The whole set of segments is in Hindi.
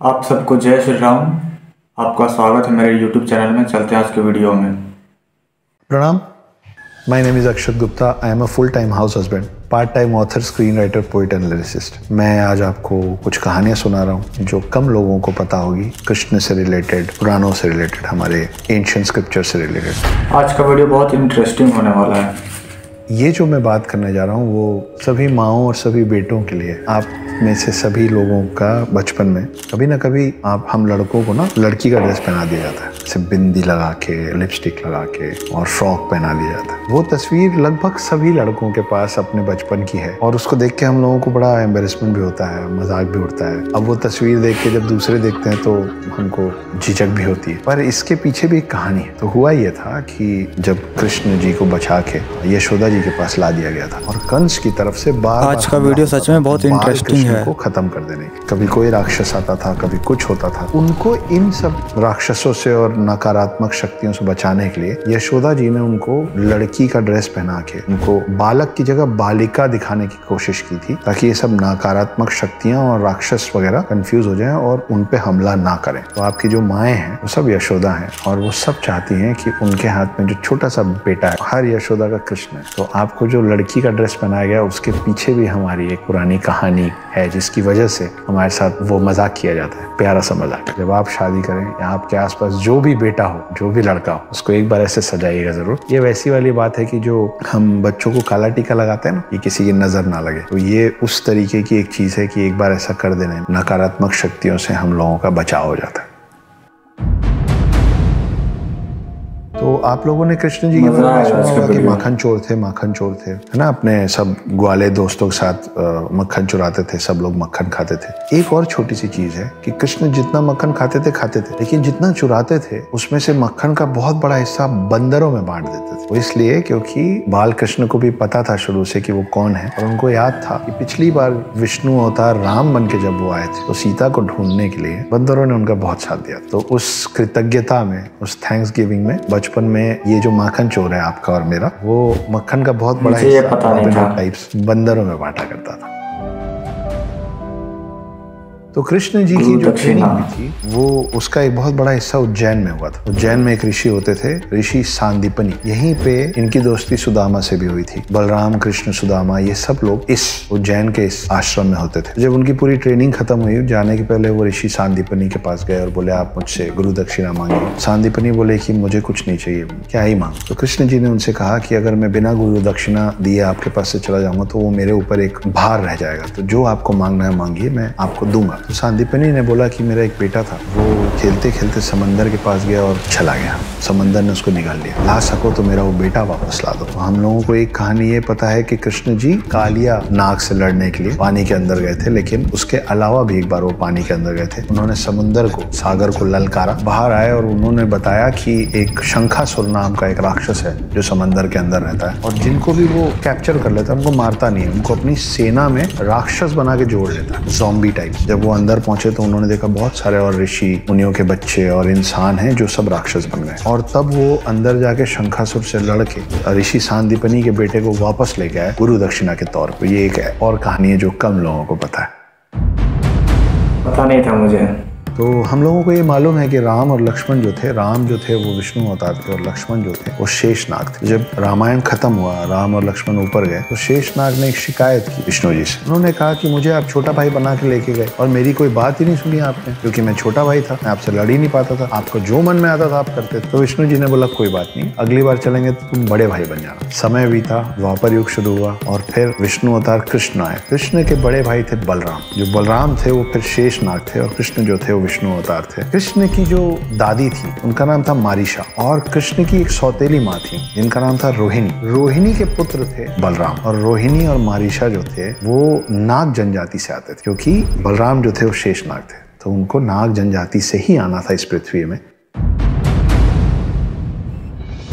आप सबको जय श्री राम। आपका स्वागत है मेरे YouTube चैनल में। चलते हैं आज के वीडियो में। प्रणाम। My name is Akshat Gupta. I am a full time house husband, part time author, screen writer, poet and lyricist. मैं आज आपको कुछ कहानियाँ सुना रहा हूँ जो कम लोगों को पता होगी, कृष्ण से रिलेटेड, पुराणों से रिलेटेड, हमारे एंशिएंट स्क्रिप्चर से रिलेटेड। आज का वीडियो बहुत इंटरेस्टिंग होने वाला है। ये जो मैं बात करने जा रहा हूँ वो सभी माँओं और सभी बेटों के लिए। आप में से सभी लोगों का बचपन में कभी ना कभी हम लड़कों को ना लड़की का ड्रेस पहना दिया जाता है, जैसे बिंदी लगा के, लिपस्टिक लगा के और फ्रॉक पहना दिया जाता है। वो तस्वीर लगभग सभी लड़कों के पास अपने बचपन की है और उसको देख के हम लोगों को बड़ा एम्बेरसमेंट भी होता है, मजाक भी उठता है। अब वो तस्वीर देख के जब दूसरे देखते हैं तो हमको झिझक भी होती है, पर इसके पीछे भी एक कहानी है। तो हुआ ये था कि जब कृष्ण जी को बचा के यशोदा जी के पास ला दिया गया था और कंस की तरफ से आज का वीडियो सच में बहुत इंटरेस्टिंग है। को खत्म कर देने की, कभी कोई राक्षस आता था, कभी कुछ होता था। उनको इन सब राक्षसों से और नकारात्मक शक्तियों से बचाने के लिए यशोदा जी ने उनको लड़की का ड्रेस पहना के उनको बालक की जगह बालिका दिखाने की कोशिश की थी, ताकि ये सब नकारात्मक शक्तियां और राक्षस वगैरह कंफ्यूज हो जाएं और उन पे हमला ना करें। तो आपकी जो माएँ हैं वो सब यशोदा हैं और वो सब चाहती हैं कि उनके हाथ में जो छोटा सा बेटा है, हर यशोदा का कृष्ण है। तो आपको जो लड़की का ड्रेस पहनाया गया उसके पीछे भी हमारी एक पुरानी कहानी है, जिसकी वजह से हमारे साथ वो मजाक किया जाता है, प्यारा सा मजाक। जब आप शादी करें या आपके आसपास जो भी बेटा हो, जो भी लड़का हो, उसको एक बार ऐसे सजाइएगा जरूर। ये वैसी वाली बात है कि जो हम बच्चों को काला टीका लगाते हैं ना, ये किसी की नजर ना लगे, तो ये उस तरीके की एक चीज है कि एक बार ऐसा कर देने नकारात्मक शक्तियों से हम लोगों का बचाव हो जाता है। तो आप लोगों ने कृष्ण जी के बारे में सुना होगा कि माखन चोर थे, माखन चोर थे, है ना। अपने सब ग्वाले दोस्तों के साथ मक्खन चुराते थे, सब लोग मक्खन खाते थे। एक और छोटी सी चीज है कि कृष्ण जितना मक्खन खाते थे, लेकिन जितना चुराते थे उसमें से मक्खन का बहुत बड़ा हिस्सा बंदरों में बांट देते थे। वो इसलिए क्योंकि बाल कृष्ण को भी पता था शुरू से कि वो कौन है, और उनको याद था कि पिछली बार विष्णु अवतार राम बन के जब वो आए थे तो सीता को ढूंढने के लिए बंदरों ने उनका बहुत साथ दिया। तो उस कृतज्ञता में, उस थैंक्स गिविंग में बचपन में ये जो माखन चोर है आपका और मेरा, वो मक्खन का बहुत बड़ा हिस्सा टाइप्स बंदरों में बांटा करता था। तो कृष्ण जी की जो ट्रेनिंग हुई थी वो उसका एक बहुत बड़ा हिस्सा उज्जैन में हुआ था। उज्जैन में एक ऋषि होते थे, ऋषि सांदीपनी। यहीं पे इनकी दोस्ती सुदामा से भी हुई थी। बलराम, कृष्ण, सुदामा, ये सब लोग इस उज्जैन के इस आश्रम में होते थे। जब उनकी पूरी ट्रेनिंग खत्म हुई, जाने के पहले वो ऋषि सांदीपनी के पास गए और बोले आप मुझसे गुरु दक्षिणा मांगिए। सांदीपनी बोले कि मुझे कुछ नहीं चाहिए, क्या ही मांग। तो कृष्ण जी ने उनसे कहा कि अगर मैं बिना गुरु दक्षिणा दिए आपके पास से चला जाऊंगा तो वो मेरे ऊपर एक भार रह जाएगा, तो जो आपको मांगना है मांगिए, मैं आपको दूंगा। तो सांदीपनी ने बोला कि मेरा एक बेटा था, वो खेलते खेलते समंदर के पास गया और चला गया, समंदर ने उसको निकाल लिया। ला सको तो मेरा वो बेटा वापस ला दो। तो हम लोगों को एक कहानी ये पता है कि कृष्ण जी कालिया नाग से लड़ने के लिए पानी के अंदर गए थे, लेकिन उसके अलावा भी एक बार वो पानी के अंदर गए थे। उन्होंने समुंदर को, सागर को ललकारा, बाहर आए और उन्होंने बताया कि एक शंखासुर नाम का एक राक्षस है जो समंदर के अंदर रहता है, और जिनको भी वो कैप्चर कर लेता है उनको मारता नहीं है, उनको अपनी सेना में राक्षस बना के जोड़ लेता है, ज़ॉम्बी टाइप। जब वो अंदर पहुंचे तो उन्होंने देखा बहुत सारे और ऋषि मुनियों के बच्चे और इंसान हैं जो सब राक्षस बन गए, और तब वो अंदर जाके शंखासुर से लड़ के ऋषि सांदीपनी के बेटे को वापस लेके आए गुरु दक्षिणा के तौर पे। ये एक और कहानी है जो कम लोगों को पता है। पता नहीं था मुझे। तो हम लोगों को ये मालूम है कि राम और लक्ष्मण जो थे, राम जो थे वो विष्णु अवतार थे और लक्ष्मण जो थे वो शेषनाग थे। जब रामायण खत्म हुआ, राम और लक्ष्मण ऊपर गए, तो शेषनाग ने एक शिकायत की विष्णु जी से। उन्होंने कहा कि मुझे आप छोटा भाई बना के लेके गए और मेरी कोई बात ही नहीं सुनी आपने, क्योंकि मैं छोटा भाई था, मैं आपसे लड़ ही नहीं पाता था, आपको जो मन में आता था आप करते थे। तो विष्णु जी ने बोला कोई बात नहीं, अगली बार चलेंगे तो तुम बड़े भाई बन जाना। समय बीता, द्वापर युग शुरू हुआ और फिर विष्णु अवतार कृष्ण आए। कृष्ण के बड़े भाई थे बलराम, जो बलराम थे वो फिर शेषनाग थे, और कृष्ण जो थे वो विष्णु अवतार थे। कृष्ण की जो दादी थी उनका नाम था मारीशा, और कृष्ण की एक सौतेली माँ थी जिनका नाम था रोहिणी। रोहिणी के पुत्र थे बलराम, और रोहिणी और मारीशा जो थे वो नाग जनजाति से आते थे, क्योंकि बलराम जो थे वो शेषनाग थे, तो उनको नाग जनजाति से ही आना था इस पृथ्वी में।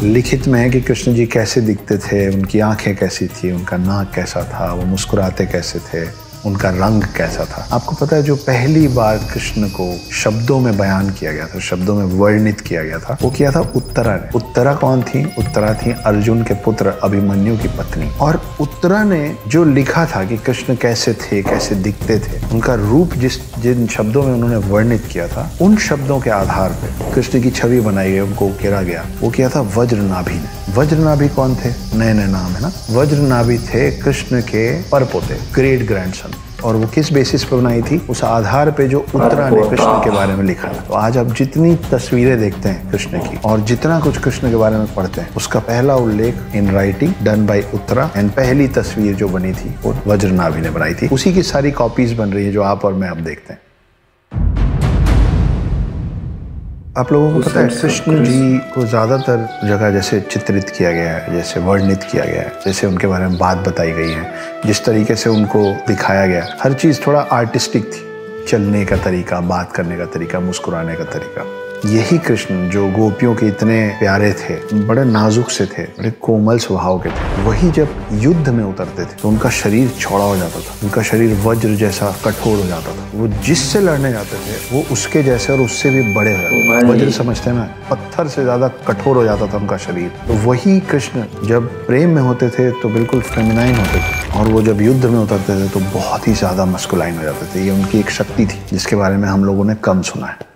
लिखित में है कि कृष्ण जी कैसे दिखते थे, उनकी आंखें कैसी थी, उनका नाक कैसा था, वो मुस्कुराते कैसे थे, उनका रंग कैसा था। आपको पता है जो पहली बार कृष्ण को शब्दों में बयान किया गया था, शब्दों में वर्णित किया गया था, वो किया था उत्तरा ने। उत्तरा कौन थी? उत्तरा थी अर्जुन के पुत्र अभिमन्यु की पत्नी। और उत्तरा ने जो लिखा था कि कृष्ण कैसे थे, कैसे दिखते थे, उनका रूप जिन शब्दों में उन्होंने वर्णित किया था, उन शब्दों के आधार पर कृष्ण की छवि बनाई गई, उनको उकेरा गया। वो किया था वज्रनाभि ने। वज्रनाभि कौन थे? नए नए नाम है ना। वज्रनाभि थे कृष्ण के परपोते, ग्रेट ग्रैंडसन। और वो किस बेसिस पर बनाई थी? उस आधार पे जो उत्तरा ने कृष्ण के बारे में लिखा। तो आज आप जितनी तस्वीरें देखते हैं कृष्ण की और जितना कुछ कृष्ण के बारे में पढ़ते हैं, उसका पहला उल्लेख in writing done by Uttara. And पहली तस्वीर जो बनी थी वो वज्रनाभि ने बनाई थी। उसी की सारी कॉपीज बन रही है जो आप और मैं अब देखते हैं। आप लोगों को पता है कृष्ण जी को ज्यादातर जगह जैसे चित्रित किया गया है, जैसे वर्णित किया गया है, जैसे उनके बारे में बात बताई गई है, जिस तरीके से उनको दिखाया गया, हर चीज थोड़ा आर्टिस्टिक थी। चलने का तरीका, बात करने का तरीका, मुस्कुराने का तरीका। यही कृष्ण जो गोपियों के इतने प्यारे थे, बड़े नाजुक से थे, बड़े कोमल स्वभाव के थे, वही जब युद्ध में उतरते थे तो उनका शरीर चौड़ा हो जाता था, उनका शरीर वज्र जैसा कठोर हो जाता था। वो जिससे लड़ने जाते थे वो उसके जैसे और उससे भी बड़े हो जाते। वज्र समझते हैं ना, पत्थर से ज्यादा कठोर हो जाता था उनका शरीर। तो वही कृष्ण जब प्रेम में होते थे तो बिल्कुल फेमिनाइन होते थे, और वो जब युद्ध में उतरते थे तो बहुत ही ज्यादा मस्कुलाइन हो जाते थे। ये उनकी एक शक्ति थी जिसके बारे में हम लोगों ने कम सुना है।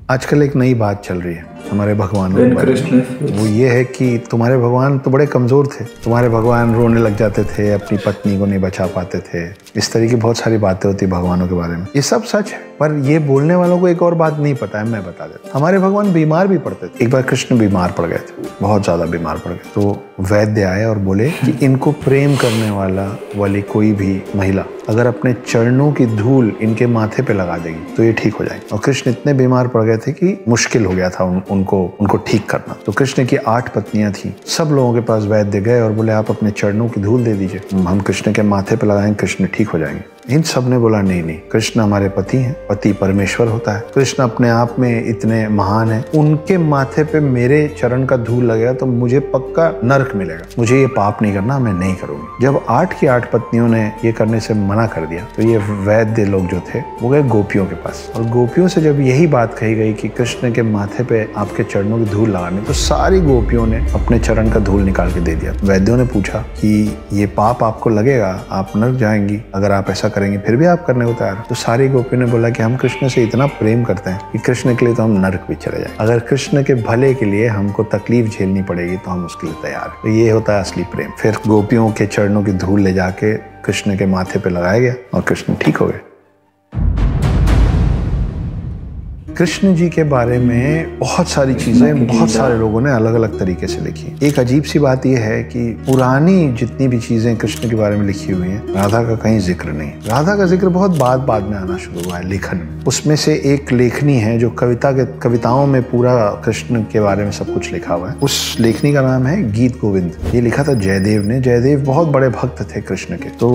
आजकल एक नई बात चल रही है हमारे भगवानों के बारे में। वो ये है कि तुम्हारे भगवान तो बड़े कमजोर थे, तुम्हारे भगवान रोने लग जाते थे, अपनी पत्नी को नहीं बचा पाते थे। इस तरह की बहुत सारी बातें होती भगवानों के बारे में। ये सब सच है, पर ये बोलने वालों को एक और बात नहीं पता है, मैं बता देता। हमारे भगवान बीमार भी पड़ते थे। एक बार कृष्ण बीमार पड़ गए थे, बहुत ज्यादा बीमार पड़ गए। तो वैद्य आए और बोले कि इनको प्रेम करने वाली कोई भी महिला अगर अपने चरणों की धूल इनके माथे पे लगा देगी तो ये ठीक हो जाएगी। और कृष्ण इतने बीमार पड़ गए थे कि मुश्किल हो गया था उनको ठीक करना। तो कृष्ण की 8 पत्नियां थी। सब लोगों के पास वैद्य गए और बोले आप अपने चरणों की धूल दे दीजिए, हम कृष्ण के माथे पे लगाएंगे, कृष्ण ठीक हो जाएंगे। इन सब ने बोला नहीं, कृष्ण हमारे पति हैं, पति परमेश्वर होता है, कृष्ण अपने आप में इतने महान है, उनके माथे पे मेरे चरण का धूल लगेगा तो मुझे पक्का नरक मिलेगा, मुझे ये पाप नहीं करना, मैं नहीं करूंगी। जब 8 की 8 पत्नियों ने ये करने से मना कर दिया तो ये वैद्य लोग जो थे वो गए गोपियों के पास, और गोपियों से जब यही बात कही गई कि कृष्ण के माथे पे आपके चरणों की धूल लगानी, तो सारी गोपियों ने अपने चरण का धूल निकाल के दे दिया। वैद्यों ने पूछा कि ये पाप आपको लगेगा, आप नरक जाएंगी अगर आप ऐसा करेंगे, फिर भी आप करने को तैयार। तो सारी गोपियों ने बोला कि हम कृष्ण से इतना प्रेम करते हैं कि कृष्ण के लिए तो हम नरक भी चले जाए, अगर कृष्ण के भले के लिए हमको तकलीफ झेलनी पड़ेगी तो हम उसके लिए तैयार। तो ये होता है असली प्रेम। फिर गोपियों के चरणों की धूल ले जाके कृष्ण के माथे पे लगाया गया और कृष्ण ठीक हो गए। कृष्ण जी के बारे में बहुत सारी चीजें बहुत सारे लोगों ने अलग अलग तरीके से लिखी। एक अजीब सी बात यह है कि पुरानी जितनी भी चीजें कृष्ण के बारे में लिखी हुई हैं, राधा का कहीं जिक्र नहीं। राधा का जिक्र बहुत बाद में आना शुरू हुआ है लेखन में। उसमें से एक लेखनी है जो कविताओं में पूरा कृष्ण के बारे में सब कुछ लिखा हुआ है। उस लेखनी का नाम है गीत गोविंद। ये लिखा था जयदेव ने। जयदेव बहुत बड़े भक्त थे कृष्ण के। तो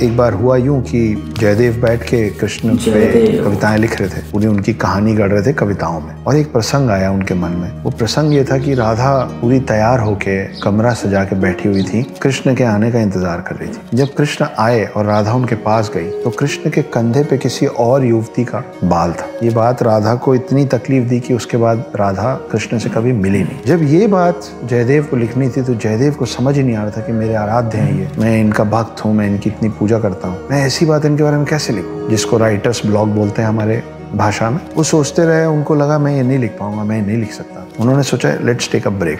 एक बार हुआ यूं कि जयदेव बैठ के कृष्ण पे कविताएं लिख रहे थे, उन्हें उनकी कहानी गढ़ रहे थे कविताओं में, और एक प्रसंग आया उनके मन में। वो प्रसंग ये था कि राधा पूरी तैयार होके कमरा सजा के बैठी हुई थी, कृष्ण के आने का इंतजार कर रही थी। जब कृष्ण आए और राधा उनके पास गई तो कृष्ण के कंधे पे किसी और युवती का बाल था। ये बात राधा को इतनी तकलीफ दी कि उसके बाद राधा कृष्ण से कभी मिली नहीं। जब ये बात जयदेव को लिखनी थी तो जयदेव को समझ ही नहीं आ रहा था कि मेरे आराध्य हैं ये, मैं इनका भक्त हूँ, मैं इनकी इतनी पूजा करता हूँ, मैं ऐसी बात इनके बारे में कैसे लिखूं, जिसको राइटर्स ब्लॉग बोलते हैं हमारे भाषा में। वो सोचते रहे, उनको लगा मैं ये नहीं लिख पाऊंगा, मैं नहीं लिख सकता। उन्होंने सोचा लेट्स टेक अ ब्रेक।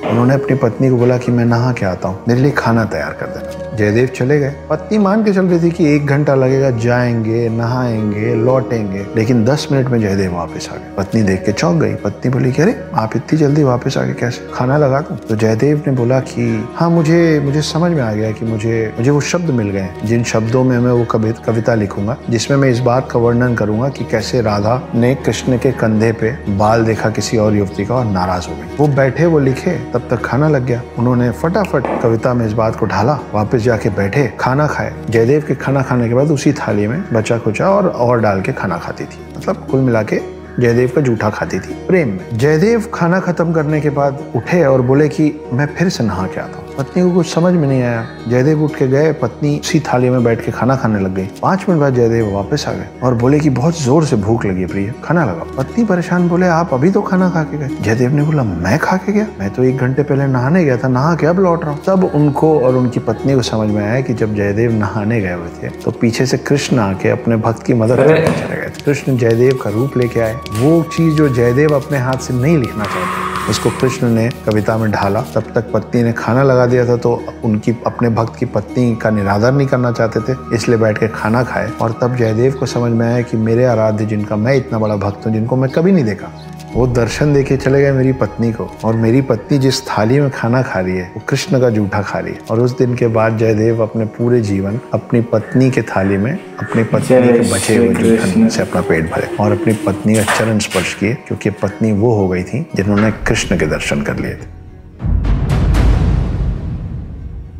उन्होंने अपनी पत्नी को बोला कि मैं नहा के आता हूँ, मेरे लिए खाना तैयार कर देना। जयदेव चले गए। पत्नी मान के चल रही थी कि 1 घंटा लगेगा, जाएंगे, नहाएंगे, लौटेंगे, लेकिन 10 मिनट में जयदेव वापस आ गए। पत्नी देख के चौंक गई। पत्नी बोली कि अरे आप इतनी जल्दी वापस आ गए, कैसे, खाना लगा दूं? तो जयदेव ने बोला कि हाँ, मुझे समझ में आ गया कि मुझे वो शब्द मिल गए जिन शब्दों में मैं वो कविता लिखूंगा, जिसमें मैं इस बात का वर्णन करूंगा कि कैसे राधा ने कृष्ण के कंधे पे बाल देखा किसी और युवती का और नाराज हो गई। वो बैठे, वो लिखे, तब तक खाना लग गया। उन्होंने फटाफट कविता में इस बात को ढाला, वापस जाके बैठे, खाना खाए। जयदेव के खाना खाने के बाद उसी थाली में बचा कुचा और डाल के खाना खाती थी। मतलब कुल मिला के जयदेव का जूठा खाती थी प्रेम में। जयदेव खाना खत्म करने के बाद उठे और बोले कि मैं फिर से नहा के आता हूँ। पत्नी को कुछ समझ में नहीं आया। जयदेव उठ के गए, पत्नी उसी थाली में बैठ के खाना खाने लग गई। 5 मिनट बाद जयदेव वापस आ गए और बोले कि बहुत जोर से भूख लगी है प्रिय, खाना लगाओ। पत्नी परेशान, बोले आप अभी तो खाना खा के गए। जयदेव ने बोला मैं खा के गया? मैं तो 1 घंटे पहले नहाने गया था, नहा के अब लौट रहा हूँ। तब उनको और उनकी पत्नी को समझ में आया कि जब जयदेव नहाने गए हुए थे तो पीछे से कृष्ण आके अपने भक्त की मदद करने चले गए थे। कृष्ण जयदेव का रूप लेके आए। वो चीज जो जयदेव अपने हाथ से नहीं लिखना चाहते उसको कृष्ण ने कविता में ढाला। तब तक पत्नी ने खाना लगा दिया था तो उनकी अपने भक्त की पत्नी का निरादर नहीं करना चाहते थे, इसलिए बैठ के खाना खाए। और तब जयदेव को समझ में आया कि मेरे आराध्य जिनका मैं इतना बड़ा भक्त हूँ, जिनको मैं कभी नहीं देखा, वो दर्शन देके चले गए मेरी पत्नी को। और मेरी पत्नी जिस थाली में खाना खा रही है वो कृष्ण का जूठा खा रही है। और उस दिन के बाद जयदेव अपने पूरे जीवन अपनी पत्नी के थाली में अपनी पत्नी के बचे हुए जूठन से अपना पेट भरे और अपनी पत्नी का चरण स्पर्श किए, क्योंकि पत्नी वो हो गई थी जिन्होंने कृष्ण के दर्शन कर लिए थे।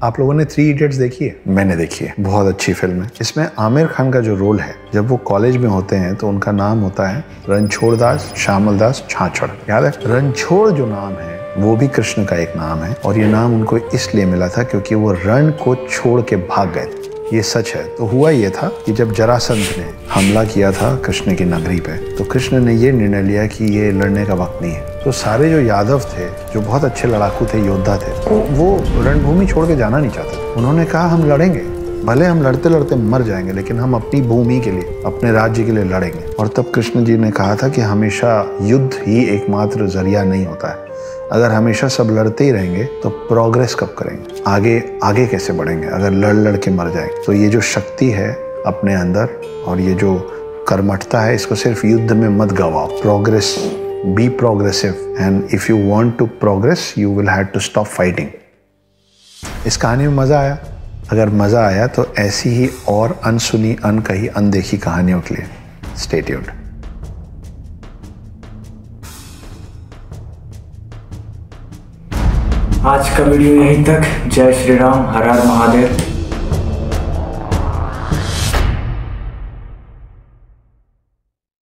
आप लोगों ने 3 इडियट्स देखी है? मैंने देखी है, बहुत अच्छी फिल्म है। इसमें आमिर खान का जो रोल है, जब वो कॉलेज में होते हैं तो उनका नाम होता है रणछोड़ दास श्यामल दास छाछड़। याद है? रणछोड़ जो नाम है वो भी कृष्ण का एक नाम है और ये नाम उनको इसलिए मिला था क्योंकि वो रण को छोड़ के भाग गए थे। ये सच है। तो हुआ ये था कि जब जरासंध ने हमला किया था कृष्ण की नगरी पे, तो कृष्ण ने ये निर्णय लिया कि ये लड़ने का वक्त नहीं है। तो सारे जो यादव थे, जो बहुत अच्छे लड़ाकू थे, योद्धा थे, वो रणभूमि छोड़ के जाना नहीं चाहते थे। उन्होंने कहा हम लड़ेंगे, भले हम लड़ते लड़ते मर जाएंगे, लेकिन हम अपनी भूमि के लिए, अपने राज्य के लिए लड़ेंगे। और तब कृष्ण जी ने कहा था कि हमेशा युद्ध ही एकमात्र जरिया नहीं होता है। अगर हमेशा सब लड़ते ही रहेंगे तो प्रोग्रेस कब करेंगे, आगे कैसे बढ़ेंगे अगर लड़ के मर जाएंगे। तो ये जो शक्ति है अपने अंदर और ये जो कर्मठता है, इसको सिर्फ युद्ध में मत गवाओ। Progress, be progressive, and if you want to progress you will have to stop fighting. इस कहानी में मजा आया? अगर मजा आया तो ऐसी ही और अनसुनी, अनकही, अनदेखी कहानियों के लिए स्टे ट्यून्ड। आज का वीडियो यहीं तक। जय श्री राम, हर हर महादेव।